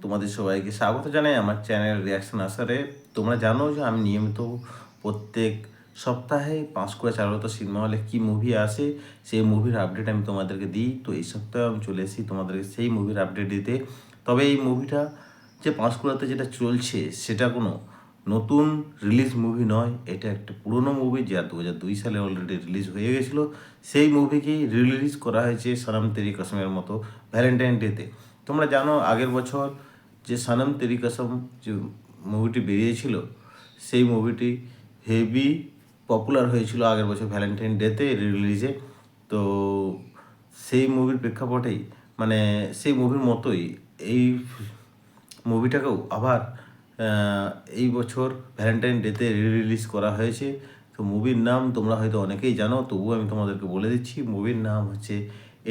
তোমাদের সবাইকে স্বাগত জানাই আমার চ্যানেল রিয়াকশন আসারে। তোমরা জানো যে আমি নিয়মিত প্রত্যেক সপ্তাহে পাঁশকুড়া চারুলতা সিনেমা হলে কী মুভি আসে সেই মুভির আপডেট আমি তোমাদেরকে দিই। তো এই সপ্তাহে আমি চলে এসেছি তোমাদেরকে সেই মুভির আপডেট দিতে। তবে এই মুভিটা যে পাঁশকুড়াতে যেটা চলছে সেটা কোনো নতুন রিলিজ মুভি নয়, এটা একটা পুরনো মুভি যা 2002 সালে অলরেডি রিলিজ হয়ে গেছিলো। সেই মুভিকেই রিলিজ করা হয়েছে সনম তেরি কসমের মতো ভ্যালেন্টাইন ডেতে। তোমরা জানো আগের বছর যে সনম তেরি কসম যে মুভিটি বেরিয়েছিল সেই মুভিটি হেভি পপুলার হয়েছিল আগের বছর ভ্যালেন্টাইন ডেতে রিলিজে। তো সেই মুভির প্রেক্ষাপটেই মানে সেই মুভির মতোই এই মুভিটাকেও আবার এই বছর ভ্যালেন্টাইন ডেতে রিলিজ করা হয়েছে। তো মুভির নাম তোমরা হয়তো অনেকেই জানো, তবুও আমি তোমাদেরকে বলে দিচ্ছি। মুভির নাম হচ্ছে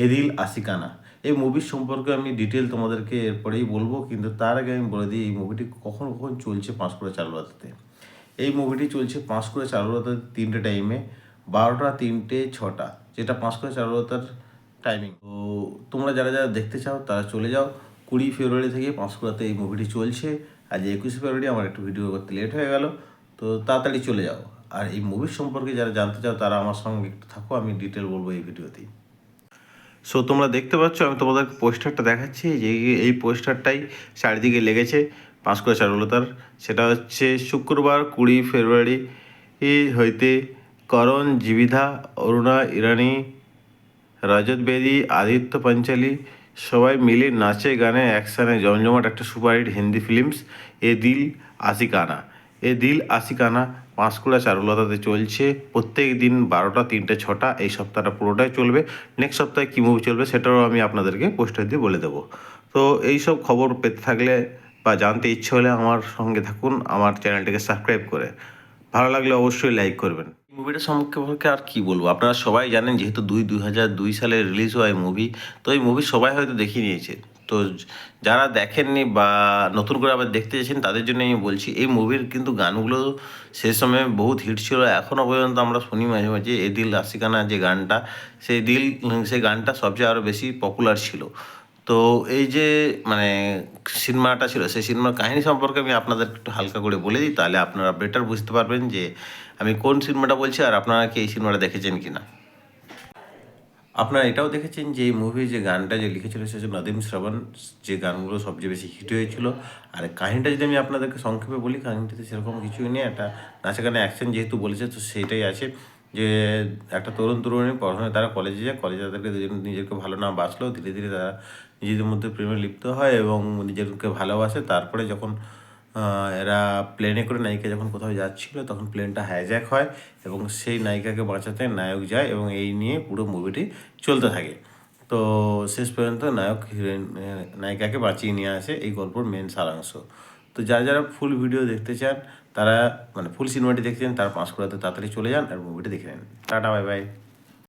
এ দিল আশিকানা। এই মুভির সম্পর্কে আমি ডিটেল তোমাদেরকে এরপরেই বলবো, কিন্তু তার আগে আমি বলে দিই এই মুভিটি কখন কখন চলছে পাঁশকুড়া চারুলতাতে। এই মুভিটি চলছে পাঁশকুড়া চারুলতার 3টে টাইমে, 12টা, 3টে, 6টা, যেটা পাঁশকুড়া চারুলতার টাইমিং। তো তোমরা যারা যারা দেখতে চাও তারা চলে যাও। 20 ফেব্রুয়ারি থেকে পাঁশকুড়াতে এই মুভিটি চলছে। আজ 21 ফেব্রুয়ারি, আমার একটু ভিডিও করতে লেট হয়ে গেল, তো তাড়াতাড়ি চলে যাও। আর এই মুভির সম্পর্কে যারা জানতে চাও তারা আমার সঙ্গে একটু থাকো, আমি ডিটেল বলবো এই ভিডিওতেই। সো তোমরা দেখতে পাচ্ছ, আমি তোমাদের পোস্টারটা দেখাচ্ছি যে এই পোস্টারটাই চারিদিকে লেগেছে পাঁশকুড়া চারুলতার। সেটা হচ্ছে শুক্রবার 20 ফেব্রুয়ারি হইতে করণ, জীবিধা, অরুণা ইরানি, রজত বেদি, আদিত্য পাঞ্চালি সবাই মিলে নাচে গানে অ্যাকশানে জমজমাট একটা সুপারহিট হিন্দি ফিল্মস এ দিল আশিকানা। এ দিল আশিকানা পাঁশকুড়া চারুলতাতে চলছে প্রত্যেক দিন 12টা, 3টে, 6টা। এই সপ্তাহটা পুরোটাই চলবে। নেক্সট সপ্তাহে কী মুভি চলবে সেটাও আমি আপনাদেরকে পোস্টার দিয়ে বলে দেবো। তো এই সব খবর পেতে থাকলে বা জানতে ইচ্ছে হলে আমার সঙ্গে থাকুন, আমার চ্যানেলটিকে সাবস্ক্রাইব করে। ভালো লাগলে অবশ্যই লাইক করবেন। মুভিটা সম্পর্কে আর কি বলবো, আপনারা সবাই জানেন, যেহেতু 2002 সালে রিলিজ হয় এই মুভি, তো এই মুভি সবাই হয়তো দেখে নিয়েছে। তো যারা দেখেননি বা নতুন করে আবার দেখতে চাইছেন তাদের জন্য আমি বলছি, এই মুভির কিন্তু গানগুলো সে সময় বহুত হিট ছিল, এখনও পর্যন্ত আমরা শুনি মাঝে মাঝে। এ দিল আশিকানা যে গানটা, সেই গানটা সবচেয়ে আরও বেশি পপুলার ছিল। তো এই যে মানে সিনেমাটা ছিল, সেই সিনেমার কাহিনী সম্পর্কে আমি আপনাদের একটু হালকা করে বলে দিই, তাহলে আপনারা বেটার বুঝতে পারবেন যে আমি কোন সিনেমাটা বলছি আর আপনারা কি এই সিনেমাটা দেখেছেন কি না। আপনারা এটাও দেখেছেন যে এই মুভি যে গানটা যে লিখেছিল সে হচ্ছে নদীম শ্রবণ, যে গানগুলো সবচেয়ে বেশি হিট হয়েছিল। আর কাহিনীটা যদি আমি আপনাদেরকে সংক্ষেপে বলি, কাহিনীটাতে সেরকম কিছুই নেই। একটা নাচে গানে অ্যাকশন যেহেতু বলেছে, তো সেইটাই আছে যে একটা তরুণী প্রথমে তারা কলেজে যায়, কলেজে তাদেরকে দুজন নিজেকে ভালো না বাসলেও ধীরে ধীরে তারা নিজেদের মধ্যে প্রেমে লিপ্ত হয় এবং নিজেদেরকে ভালোবাসে। তারপরে যখন এরা প্লেনে করে নায়িকা যখন কোথাও যাচ্ছিল, তখন প্লেনটা হাইজ্যাক হয় এবং সেই নায়িকাকে বাঁচাতে নায়ক যায় এবং এই নিয়ে পুরো মুভিটি চলতে থাকে। তো শেষ পর্যন্ত নায়ক হিরোইন নায়িকাকে বাঁচিয়ে নিয়ে আসে, এই গল্পর মেন সারাংশ। তো যারা যারা ফুল ভিডিও দেখতে চান তারা মানে ফুল সিনেমাটি দেখতে চান তারা পাঁশকুড়াতে তাড়াতাড়ি চলে যান আর মুভিটি দেখে নেন। Tata, bye bye.